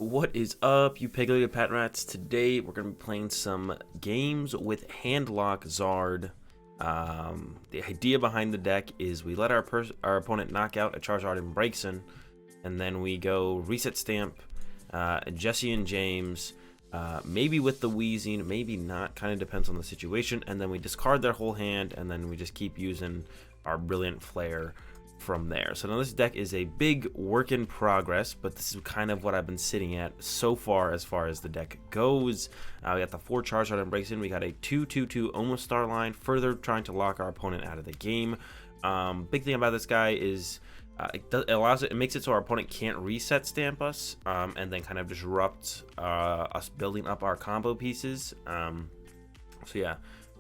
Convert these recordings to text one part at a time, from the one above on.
What is up, you Peggy Pat Rats? Today we're going to be playing some games with Handlock Zard. The idea behind the deck is we let our opponent knock out a Charizard Braixen, and then we go Reset Stamp, Jessie and James, maybe with the Weezing, maybe not, kind of depends on the situation, and then we discard their whole hand, and then we just keep using our Brilliant Flare from there. So now this deck is a big work in progress, but this is kind of what I've been sitting at so far as the deck goes. We got the 4 Charizard Braixen, we got a 2/2/2 Omastar line, further trying to lock our opponent out of the game. Big thing about this guy is it makes it so our opponent can't reset stamp us, and then kind of disrupt us building up our combo pieces. So yeah,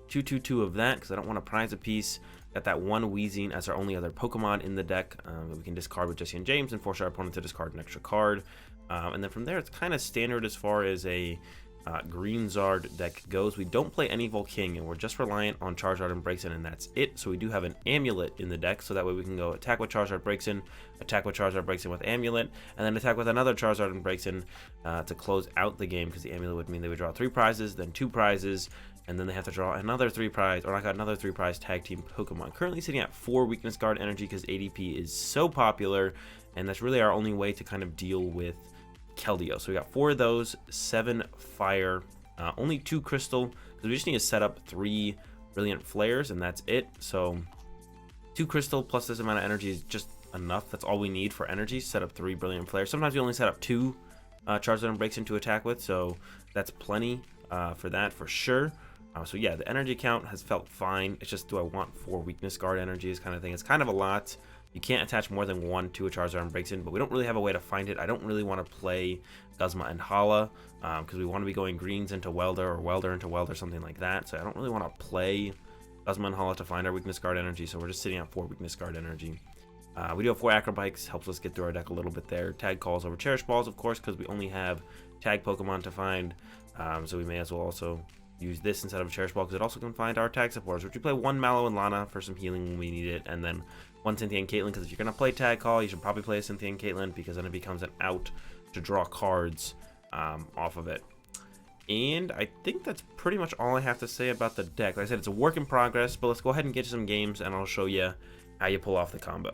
2/2/2 of that, because I don't want to prize a piece. Got that one Weezing as our only other Pokemon in the deck that we can discard with Jessie and James and force our opponent to discard an extra card. And then from there, it's kind of standard as far as a Green Zard deck goes. We don't play any Volking, and we're just reliant on Charizard Braixen, and that's it. So we do have an Amulet in the deck, so that way we can go attack with Charizard Braixen, attack with Charizard Braixen with Amulet, and then attack with another Charizard Braixen to close out the game, because the Amulet would mean they would draw 3 prizes, then 2 prizes, and then they have to draw another 3 prize, or like another 3 prize tag team Pokemon. Currently sitting at 4 weakness guard energy because ADP is so popular, and that's really our only way to kind of deal with Keldeo. So we got 4 of those, 7 fire, only 2 crystal, because we just need to set up 3 brilliant flares, and that's it. So 2 crystal plus this amount of energy is just enough. That's all we need for energy. Set up 3 brilliant flares. Sometimes we only set up 2 Charizard Braixen to attack with, so that's plenty for that for sure. So yeah, the energy count has felt fine. It's just, do I want 4 weakness guard energies kind of thing? It's kind of a lot. You can't attach more than 1 to a Charizard Braixen, but we don't really have a way to find it. I don't really want to play Guzma and Hala because we want to be going greens into Welder or Welder into Welder, something like that. So I don't really want to play Guzma and Hala to find our weakness guard energy, so we're just sitting at 4 weakness guard energy. We do have 4 Acro Bikes, helps us get through our deck a little bit there. Tag Calls over Cherish Balls, of course, because we only have tag Pokemon to find, so we may as well also use this instead of a Cherish Ball, because it also can find our tag supporters, which we play 1 Mallow and Lana for some healing when we need it, and then 1 Cynthia and Caitlin, because if you're going to play Tag Call, you should probably play Cynthia and Caitlin, because then it becomes an out to draw cards off of it. And I think that's pretty much all I have to say about the deck. Like I said, it's a work in progress, but let's go ahead and get to some games, and I'll show you how you pull off the combo.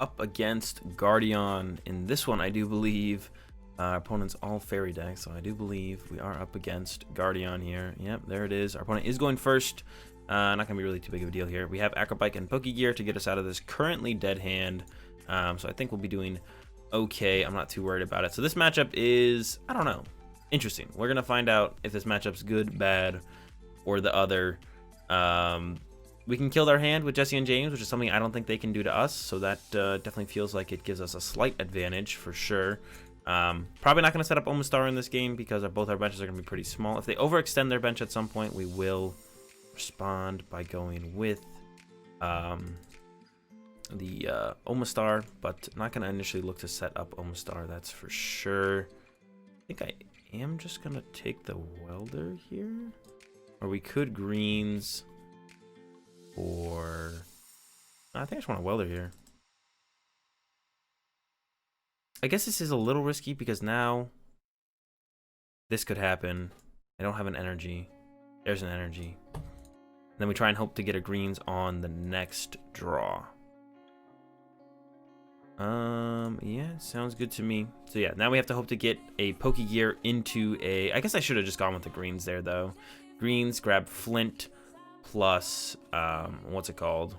Up against Guardian. In this one, I do believe our opponent's all fairy deck, so I do believe we are up against Guardian here. Yep, there it is. Our opponent is going first. Not going to be really too big of a deal here. We have Acro Bike and Pokégear to get us out of this currently dead hand. So I think we'll be doing okay. I'm not too worried about it. So this matchup is, I don't know, interesting. We're going to find out if this matchup's good, bad, or the other. We can kill their hand with Jessie and James, which is something I don't think they can do to us. So that definitely feels like it gives us a slight advantage for sure. Probably not going to set up Omastar in this game because both our benches are going to be pretty small. If they overextend their bench at some point, we will respond by going with the Omastar, but not going to initially look to set up Omastar, that's for sure. I think I am just going to take the Welder here, or we could greens, or I think I just want a Welder here. I guess this is a little risky because now this could happen. I don't have an energy. There's an energy. And then we try and hope to get a greens on the next draw. Yeah, sounds good to me. So yeah, now we have to hope to get a Pokégear into a... I guess I should have just gone with the greens there, though. Greens, grab Flint plus... what's it called?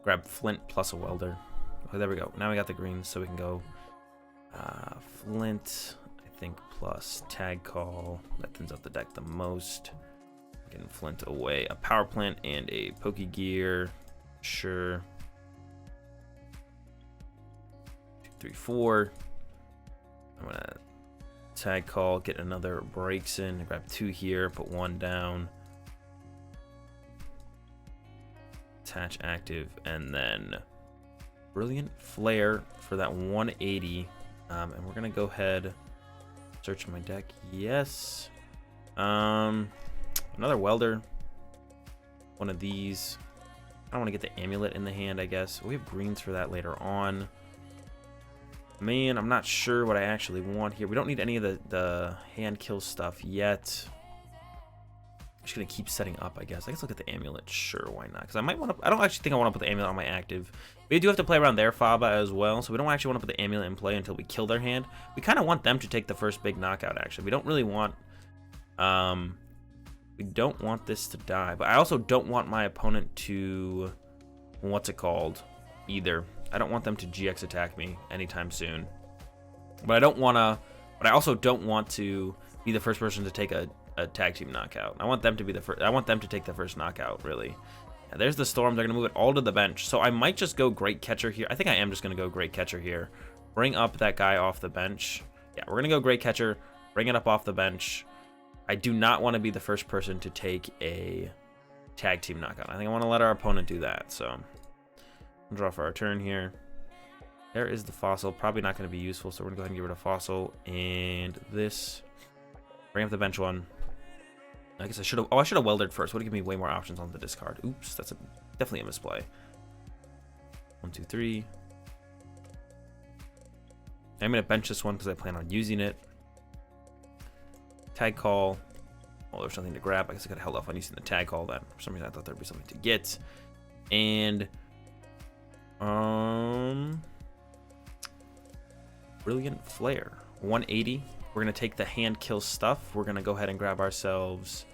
Grab Flint plus a Welder. Oh, there we go. Now we got the greens, so we can go Flint, I think, plus Tag Call. That thins out the deck the most. Getting Flint away. A Power Plant and a Pokégear. Sure. 2, 3, 4. I'm going to Tag Call, get another Braixen. Grab 2 here, put 1 down. Attach active, and then Brilliant Flare for that 180, and we're gonna go ahead, search my deck. Yes, another Welder, one of these. I don't want to get the Amulet in the hand, I guess. We have greens for that later on. Man, I'm not sure what I actually want here. We don't need any of the hand kill stuff yet. I'm just gonna keep setting up, I guess. I guess look at the amulet. Sure, why not? Because I might want to. I don't actually think I want to put the amulet on my active. We do have to play around their Faba as well, so we don't actually want to put the amulet in play until we kill their hand. We kind of want them to take the first big knockout. Actually, we don't really want. We don't want this to die, but I also don't want my opponent to. What's it called? Either. I don't want them to GX attack me anytime soon. But I don't want to. But I also don't want to be the first person to take a tag team knockout. I want them to be the first. I want them to take the first knockout, really. Yeah, there's the Storm. They're going to move it all to the bench. So I might just go Great Catcher here. I think I am just going to go Great Catcher here. Bring up that guy off the bench. Yeah, we're going to go Great Catcher. Bring it up off the bench. I do not want to be the first person to take a tag team knockout. I think I want to let our opponent do that. So we'll draw for our turn here. There is the Fossil. Probably not going to be useful, so we're going to go ahead and get rid of Fossil. And this. Bring up the bench one. I guess I should have. Oh, I should have welded first. Would have given me way more options on the discard. Oops, that's definitely a misplay. 1, 2, 3. I'm gonna bench this one because I plan on using it. Tag Call. Oh, there's nothing to grab. I guess I got held off on using the Tag Call. Then for some reason I thought there'd be something to get. And Brilliant Flare. 180. We're going to take the hand kill stuff. We're going to go ahead and grab ourselves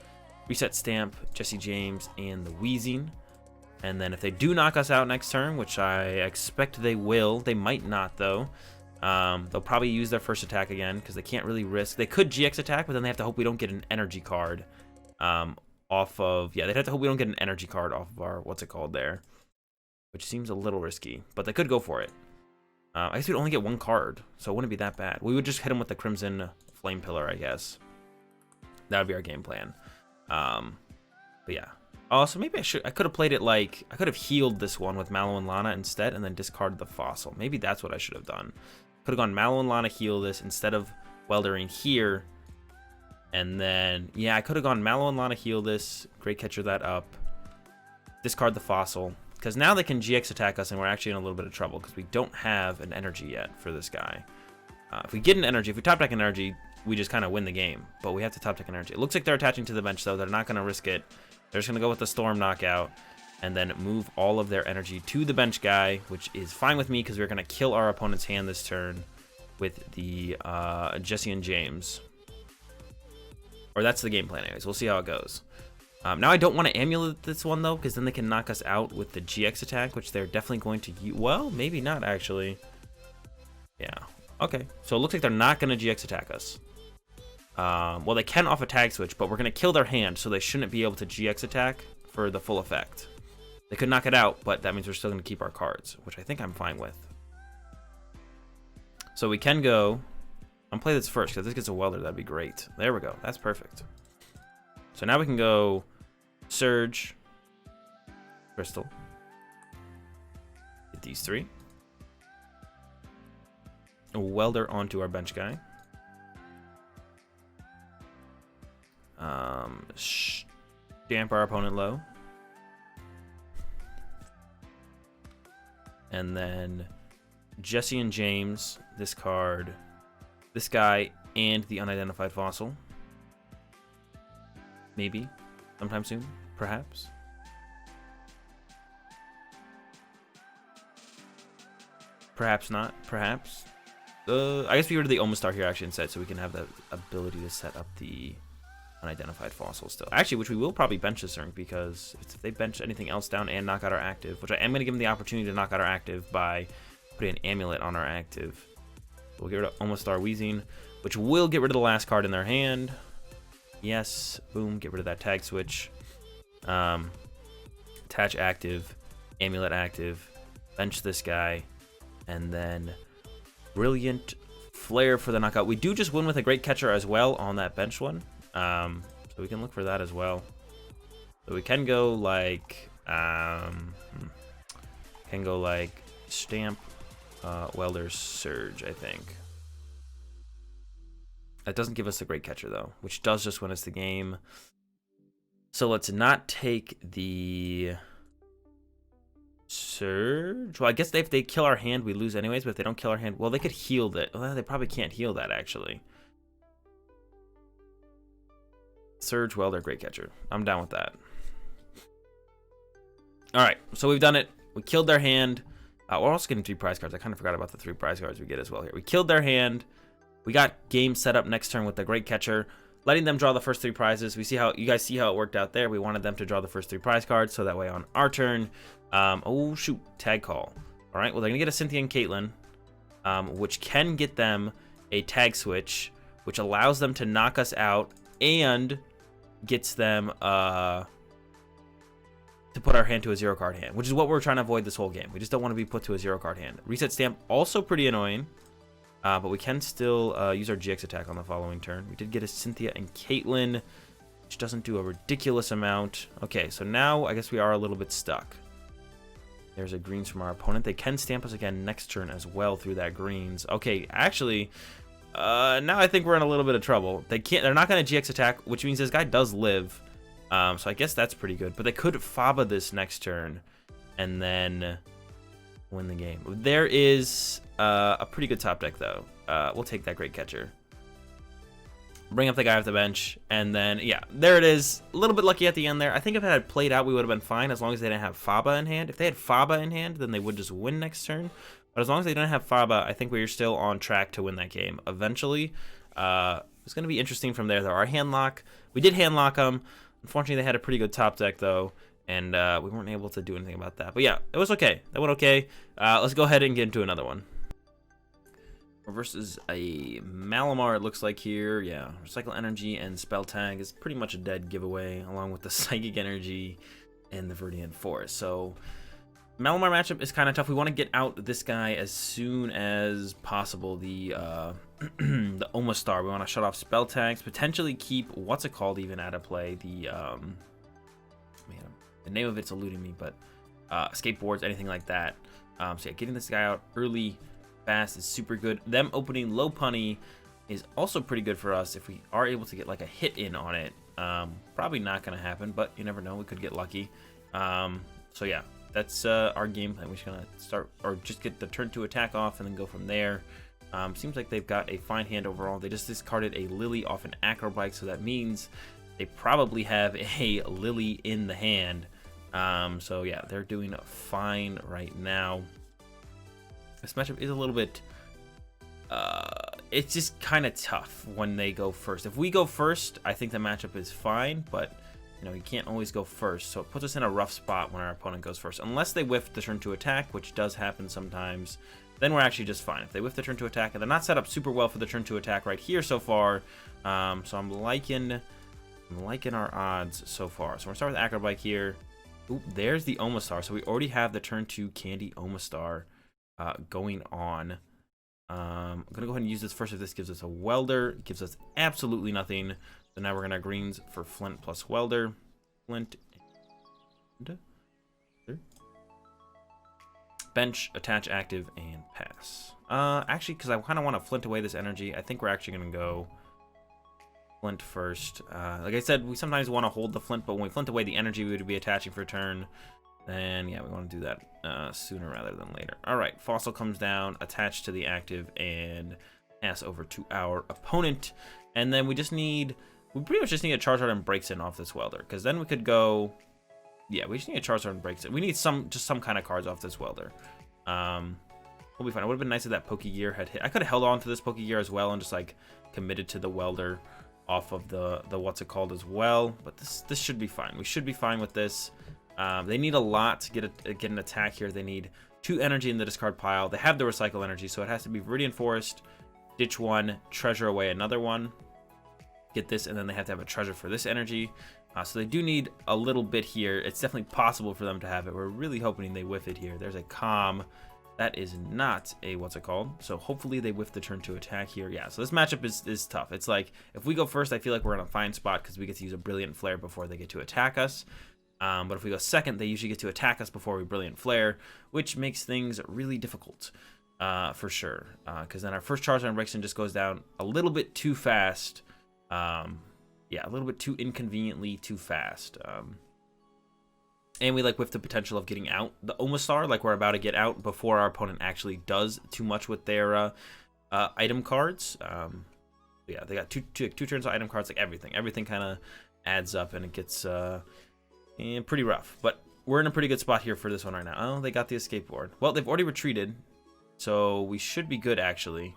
Reset Stamp, Jessie James, and the Weezing. And then if they do knock us out next turn, which I expect they will, they might not though. They'll probably use their first attack again because they can't really risk. They could GX attack, but then they have to hope we don't get an energy card off of... Yeah, they'd have to hope we don't get an energy card off of our... What's it called there? Which seems a little risky, but they could go for it. I guess we'd only get one card, so it wouldn't be that bad. We would just hit him with the Crimson Flame Pillar, I guess. That would be our game plan. But yeah. Oh, so maybe I could have played it like... I could have healed this one with Mallow and Lana instead, and then discarded the Fossil. Maybe that's what I should have done. Could have gone Mallow and Lana heal this instead of Weldering here. And then... Yeah, I could have gone Mallow and Lana heal this. Great Catcher that up. Discard the Fossil. Because now they can GX attack us, and we're actually in a little bit of trouble because we don't have an energy yet for this guy. If we get an energy, if we top deck an energy, we just kind of win the game. But we have to top deck an energy. It looks like they're attaching to the bench, though. They're not going to risk it. They're just going to go with the Storm knockout and then move all of their energy to the bench guy, which is fine with me because we're going to kill our opponent's hand this turn with the Jessie and James. Or that's the game plan anyways. We'll see how it goes. Now I don't want to amulet this one though, because then they can knock us out with the GX attack, which they're definitely going to use. Well, maybe not actually. Yeah. Okay. So it looks like they're not going to GX attack us. Well, they can off a tag switch, but we're going to kill their hand, so they shouldn't be able to GX attack for the full effect. They could knock it out, but that means we're still going to keep our cards, which I think I'm fine with. So we can go... I'm play this first, because this gets a welder. That'd be great. There we go. That's perfect. So now we can go Surge, Crystal, get these three, a welder onto our bench guy, stamp our opponent low, and then Jessie and James discard this guy and the Unidentified Fossil. Maybe. Sometime soon. Perhaps. Perhaps not. Perhaps. I guess we go to the Omastar here actually instead, so we can have the ability to set up the Unidentified Fossil still. Actually, which we will probably bench this turn, because if they bench anything else down and knock out our active, which I am going to give them the opportunity to knock out our active by putting an Amulet on our active. We'll get rid of Omastar Weezing, which will get rid of the last card in their hand. Yes, boom, get rid of that tag switch. Attach active, Amulet active, bench this guy, and then Brilliant Flare for the knockout. We do just win with a Great Catcher as well on that bench one. So we can look for that as well. So we can go like, Stamp, Welder's Surge, I think. That doesn't give us a Great Catcher, though, which does just win us the game. So let's not take the Surge. Well, I guess if they kill our hand, we lose anyways. But if they don't kill our hand, well, they could heal that. Well, they probably can't heal that actually. Surge, Welder, Great Catcher. I'm down with that. All right, so we've done it. We killed their hand. We're also getting 3 prize cards. I kind of forgot about the 3 prize cards we get as well here. We killed their hand. We got game set up next turn with the Great Catcher, letting them draw the first 3 prizes. We see how you guys see how it worked out there. We wanted them to draw the first 3 prize cards, so that way on our turn, oh shoot, tag call. All right, well they're gonna get a Cynthia and Caitlin, which can get them a tag switch, which allows them to knock us out and gets them to put our hand to a 0 card hand, which is what we're trying to avoid this whole game. We just don't want to be put to a 0 card hand. Reset stamp, also pretty annoying, but we can still use our GX attack on the following turn. We did get a Cynthia and Caitlin, which doesn't do a ridiculous amount. Okay, so now I guess we are a little bit stuck. There's a greens from our opponent. They can stamp us again next turn as well through that greens. Okay, actually, now I think we're in a little bit of trouble. They're not going to GX attack, which means this guy does live. So I guess that's pretty good. But they could Faba this next turn and then win the game. There is a pretty good top deck, though. We'll take that Great Catcher. Bring up the guy off the bench. And then, yeah, there it is. A little bit lucky at the end there. I think if it had played out, we would have been fine as long as they didn't have Faba in hand. If they had Faba in hand, then they would just win next turn. But as long as they don't have Faba, I think we're still on track to win that game eventually. It's going to be interesting from there, though. Our hand lock, we did hand lock them. Unfortunately, they had a pretty good top deck, though, and we weren't able to do anything about that. But yeah, it was okay. That went okay. Let's go ahead and get into another one. Versus a Malamar, it looks like here. Yeah, Recycle Energy and Spell Tag is pretty much a dead giveaway, along with the Psychic Energy and the Viridian Force. So Malamar matchup is kind of tough. We want to get out this guy as soon as possible. The the Omastar. We want to shut off spell tags, potentially keep what's it called even out of play. The man, the name of it's eluding me, but skateboards, anything like that. So yeah, getting this guy out early, fast is super good. Them opening low punny is also pretty good for us if we are able to get like a hit in on it. Probably not going to happen, but you never know. We could get lucky. So yeah. That's our game plan. We're just going to start, or just get the turn to attack off and then go from there. Seems like they've got a fine hand overall. They just discarded a Lily off an Acro Bike, so that means they probably have a Lily in the hand. So yeah, they're doing fine right now. This matchup is a little bit... it's just kind of tough when they go first. If we go first, I think the matchup is fine, but... you know, you can't always go first, so it puts us in a rough spot when our opponent goes first. Unless they whiff the turn to attack, which does happen sometimes, then we're actually just fine. If they whiff the turn to attack, and they're not set up super well for the turn to attack right here so far, so I'm liking our odds so far. So we're gonna start with Acro Bike here. Ooh, there's the Omastar. So we already have the turn 2 Candy Omastar going on. I'm gonna go ahead and use this first. If this gives us a Welder, it gives us absolutely nothing. So now we're gonna greens for Flint plus Welder. Flint and bench, attach, active, and pass. Actually, because I kind of want to Flint away this energy, I think we're actually gonna go Flint first. Like I said, we sometimes want to hold the Flint, but when we Flint away the energy we would be attaching for a turn, then yeah, we want to do that sooner rather than later. All right, Fossil comes down, attached to the active, and pass over to our opponent. And then we pretty much just need a Charizard and Braixen off this Welder, because then we could go, yeah, we just need a Charizard and Braixen. We need just some kind of cards off this Welder. We'll be fine. It would have been nice if that Pokégear had hit. I could have held on to this Pokégear as well and just like committed to the Welder off of the what's it called as well. But this should be fine. We should be fine with this. They need a lot to get an attack here. They need 2 energy in the discard pile. They have the recycle energy, so it has to be Viridian Forest, ditch 1, treasure away another one. Get this, and then they have to have a treasure for this energy. So they do need a little bit here. It's definitely possible for them to have it. We're really hoping they whiff it here. There's a Calm. That is not a what's it called. So hopefully they whiff the turn to attack here. Yeah, so this matchup is tough. It's like, if we go first, I feel like we're in a fine spot because we get to use a Brilliant Flare before they get to attack us. But if we go second, they usually get to attack us before we Brilliant Flare, which makes things really difficult for sure. Because then our first Charizard Braixen just goes down a little bit too fast. Yeah, a little bit too inconveniently too fast. And we like with the potential of getting out the Omastar, like we're about to get out before our opponent actually does too much with their item cards. Yeah, they got two turns of item cards, like everything kind of adds up, and it gets pretty rough. But we're in a pretty good spot here for this one right now. Oh, they got the escape board. Well, they've already retreated, so we should be good actually.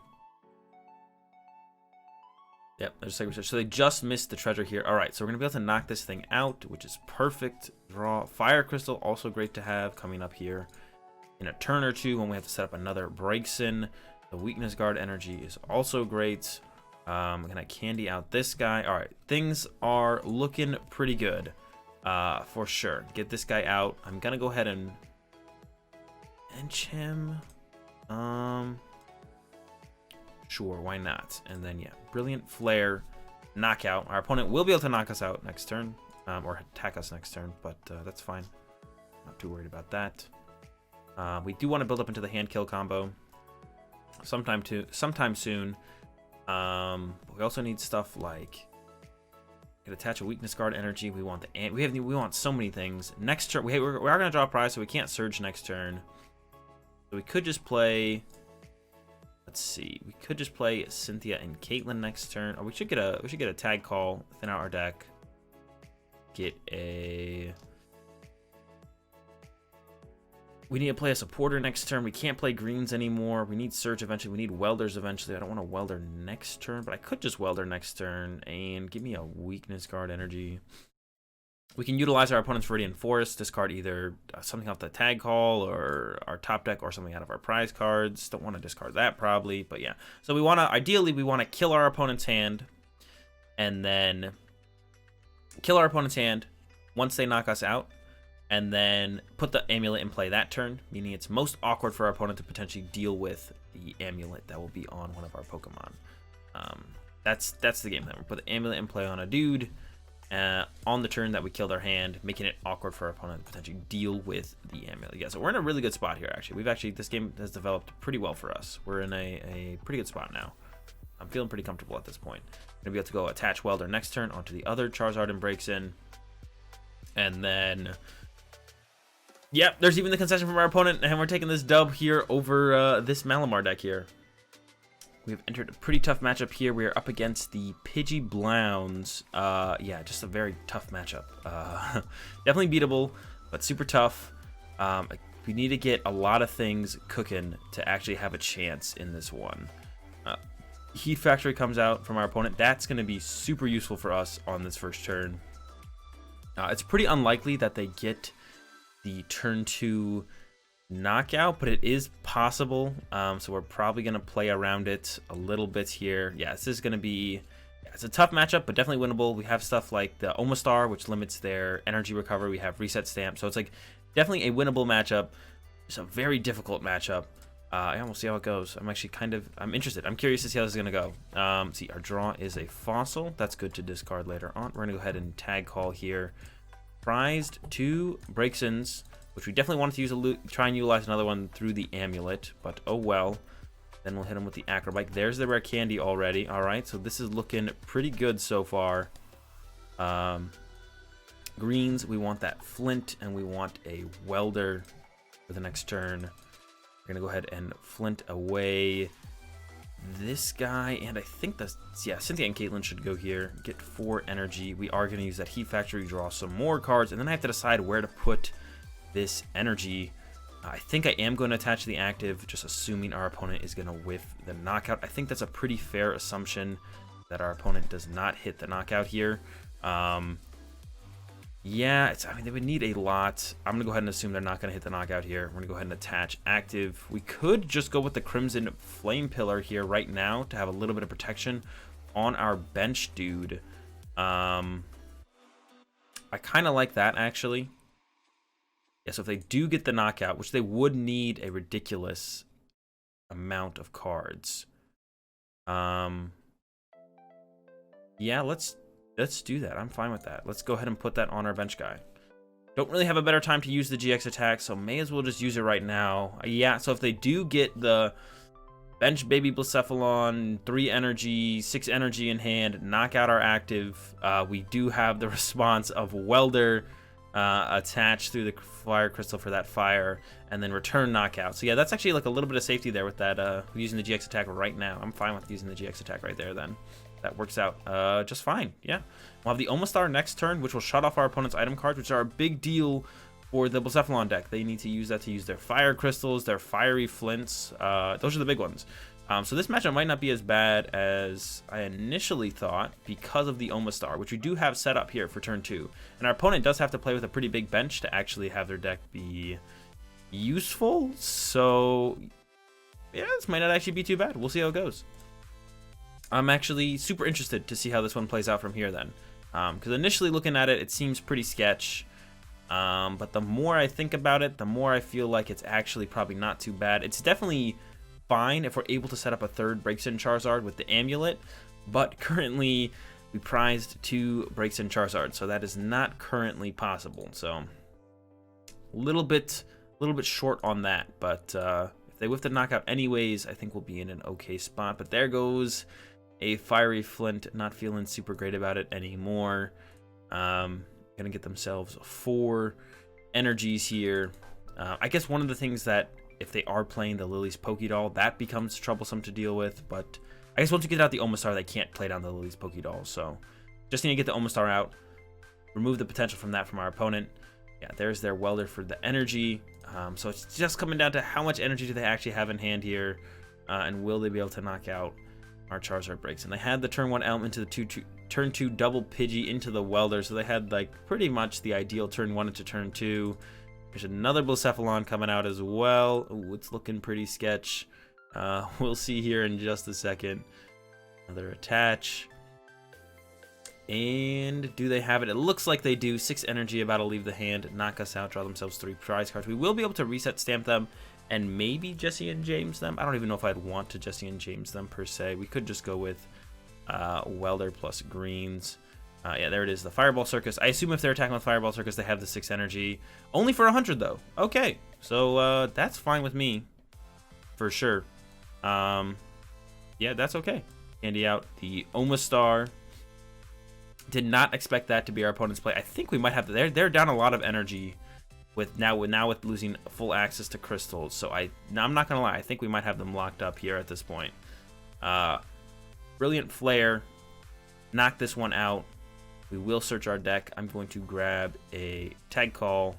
Yep, so they just missed the treasure here. All right, so we're gonna be able to knock this thing out, which is perfect. Draw Fire Crystal, also great to have coming up here in a turn or two when we have to set up another Braixen. The weakness guard energy is also great. I'm gonna candy out this guy. All right, things are looking pretty good for sure. Get this guy out. I'm gonna go ahead and bench him. Sure, why not? And then, yeah, Brilliant Flare, knockout. Our opponent will be able to knock us out next turn, or attack us next turn, but that's fine. Not too worried about that. We do want to build up into the hand kill combo sometime soon. We also need stuff like could attach a weakness guard energy. We want we want so many things. Next turn, we are going to draw a prize, so we can't surge next turn. So we could just play. Let's see. We could just play Cynthia and Caitlin next turn, or we should get a tag call, thin out our deck. Get a. We need to play a supporter next turn. We can't play greens anymore. We need Surge eventually. We need Welders eventually. I don't want a Welder next turn, but I could just Welder next turn and give me a weakness guard energy. We can utilize our opponent's Viridian Forest, discard either something off the tag call or our top deck or something out of our prize cards. Don't want to discard that probably, but yeah. So we want to, ideally, we want to kill our opponent's hand and then kill our opponent's hand once they knock us out, and then put the amulet in play that turn, meaning it's most awkward for our opponent to potentially deal with the amulet that will be on one of our Pokemon. That's the game plan. We'll put the amulet in play on a dude on the turn that we kill their hand, making it awkward for our opponent to potentially deal with the amulet. Yeah, so we're in a really good spot here, actually. This game has developed pretty well for us. We're in a pretty good spot now. I'm feeling pretty comfortable at this point. I'm gonna be able to go attach Welder next turn onto the other Charizard and Braixen. And then, yep, there's even the concession from our opponent, and we're taking this dub here over this Malamar deck here. We've entered a pretty tough matchup here. We are up against the Pidgey Blowns. Yeah, just a very tough matchup. Definitely beatable, but super tough. We need to get a lot of things cooking to actually have a chance in this one. Heat Factory comes out from our opponent. That's going to be super useful for us on this first turn. It's pretty unlikely that they get the turn 2 knockout, but it is possible. So we're probably going to play around it a little bit here. Yeah, this is going to be, it's a tough matchup, but definitely winnable. We have stuff like the Omastar, which limits their energy recovery. We have Reset Stamp, so it's like definitely a winnable matchup. It's a very difficult matchup. Yeah, we'll see how it goes. I'm actually I'm interested. I'm curious to see how this is going to go. See, our draw is a fossil. That's good to discard later on. We're going to go ahead and tag call here. Prized 2 Braixens, which we definitely wanted to use try and utilize another one through the amulet, but oh well. Then we'll hit him with the Acro Bike. There's the Rare Candy already. All right, so this is looking pretty good so far. Greens, we want that Flint, and we want a Welder for the next turn. We're gonna go ahead and Flint away this guy, and I think that's, yeah, Cynthia and Caitlin should go here. Get 4 energy. We are gonna use that Heat Factory, draw some more cards, and then I have to decide where to put this energy. I think I am going to attach the active, just assuming our opponent is going to whiff the knockout. I think that's a pretty fair assumption that our opponent does not hit the knockout here. Yeah, I mean, they would need a lot. I'm going to go ahead and assume they're not going to hit the knockout here. We're going to go ahead and attach active. We could just go with the Crimson Flame Pillar here right now to have a little bit of protection on our bench dude. I kind of like that, actually. Yeah, so if they do get the knockout, which they would need a ridiculous amount of cards. Yeah, let's do that. I'm fine with that. Let's go ahead and put that on our bench guy. Don't really have a better time to use the GX attack, so may as well just use it right now. Yeah, so if they do get the bench baby Blacephalon, 3 energy, 6 energy in hand, knock out our active, we do have the response of Welder. attach through the Fire Crystal for that fire, and then return knockout. So yeah, that's actually like a little bit of safety there with that, using the GX attack right now. I'm fine with using the GX attack right there then. That works out just fine, yeah. We'll have the Omastar next turn, which will shut off our opponent's item cards, which are a big deal for the Blacephalon deck. They need to use that to use their Fire Crystals, their Fiery Flints. Those are the big ones. So this matchup might not be as bad as I initially thought because of the Omastar, which we do have set up here for turn 2. And our opponent does have to play with a pretty big bench to actually have their deck be useful. So yeah, this might not actually be too bad. We'll see how it goes. I'm actually super interested to see how this one plays out from here then. Because initially looking at it, it seems pretty sketch. But the more I think about it, the more I feel like it's actually probably not too bad. It's definitely fine if we're able to set up a third Braixen Charizard with the Amulet, but currently we prized 2 Braixen Charizard, so that is not currently possible. So a little bit short on that, but if they whiff the knockout anyways, I think we'll be in an okay spot. But there goes a Fiery Flint, not feeling super great about it anymore. Gonna get themselves 4 energies here. I guess one of the things that, if they are playing the Lily's Pokédoll, that becomes troublesome to deal with. But I guess once you get out the Omastar, they can't play down the Lily's Pokédoll. So just need to get the Omastar out, remove the potential from that from our opponent. Yeah, there's their Welder for the energy. So it's just coming down to how much energy do they actually have in hand here, and will they be able to knock out our Charizard Braixen. They had the turn 1 Elm into the turn 2 double Pidgey into the Welder, so they had like pretty much the ideal turn 1 into turn 2. There's another Blacephalon coming out as well. Ooh, it's looking pretty sketch. We'll see here in just a second. Another attach. And do they have it? It looks like they do. 6 energy about to leave the hand, knock us out, draw themselves 3 prize cards. We will be able to reset stamp them and maybe Jessie and James them. I don't even know if I'd want to Jessie and James them per se. We could just go with Welder plus greens. Yeah, there it is, the Fireball Circus. I assume if they're attacking with Fireball Circus, they have the 6 energy. Only for 100, though. Okay, so that's fine with me, for sure. Yeah, that's okay. Handy out the Omastar. Did not expect that to be our opponent's play. I think we might have to. They're down a lot of energy with now with losing full access to crystals. So I'm not gonna lie. I think we might have them locked up here at this point. Brilliant Flare. Knock this one out. We will search our deck. I'm going to grab a Tag Call,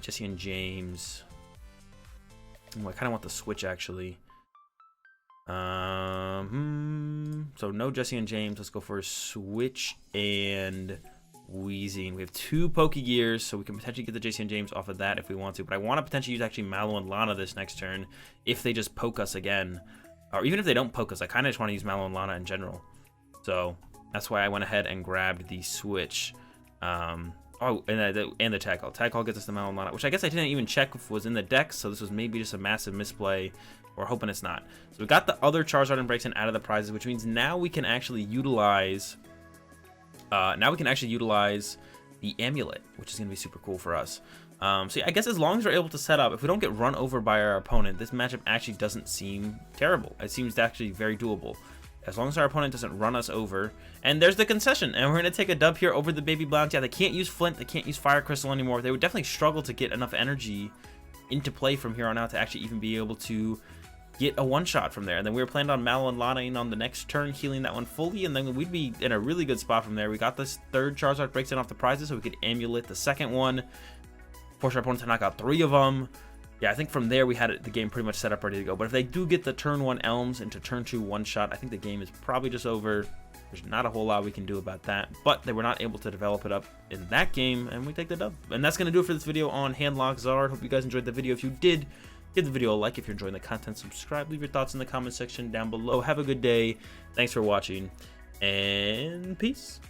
Jessie and James. Oh, I kind of want the switch actually. So no Jessie and James. Let's go for a switch and Weezing. We have 2 Pokégears, so we can potentially get the Jessie and James off of that if we want to. But I want to potentially use actually Mallow and Lana this next turn if they just poke us again, or even if they don't poke us. I kind of just want to use Mallow and Lana in general. So that's why I went ahead and grabbed the switch. Oh, and the Tag Call. Tag Call gets us the Mallow Lana, which I guess I didn't even check if was in the deck, so this was maybe just a massive misplay. We're hoping it's not. So we got the other Charizard and Braixen out of the prizes, which means now we can actually utilize. The Amulet, which is gonna be super cool for us. So yeah, I guess as long as we're able to set up, if we don't get run over by our opponent, this matchup actually doesn't seem terrible. It seems actually very doable. As long as our opponent doesn't run us over. And there's the concession. And we're going to take a dub here over the Baby Blounce. Yeah, they can't use Flint. They can't use Fire Crystal anymore. They would definitely struggle to get enough energy into play from here on out to actually even be able to get a one-shot from there. And then we were planning on Mallow and Lana in on the next turn, healing that one fully. And then we'd be in a really good spot from there. We got this third Charizard Braixen off the prizes, so we could Amulet the second one. Force our opponent to knock out 3 of them. Yeah, I think from there we had the game pretty much set up ready to go. But if they do get the turn 1 Elms into turn 2 one-shot, I think the game is probably just over. There's not a whole lot we can do about that. But they were not able to develop it up in that game, and we take the dub. And that's going to do it for this video on Handlock Zard. Hope you guys enjoyed the video. If you did, give the video a like. If you're enjoying the content, subscribe. Leave your thoughts in the comment section down below. Have a good day. Thanks for watching, and peace.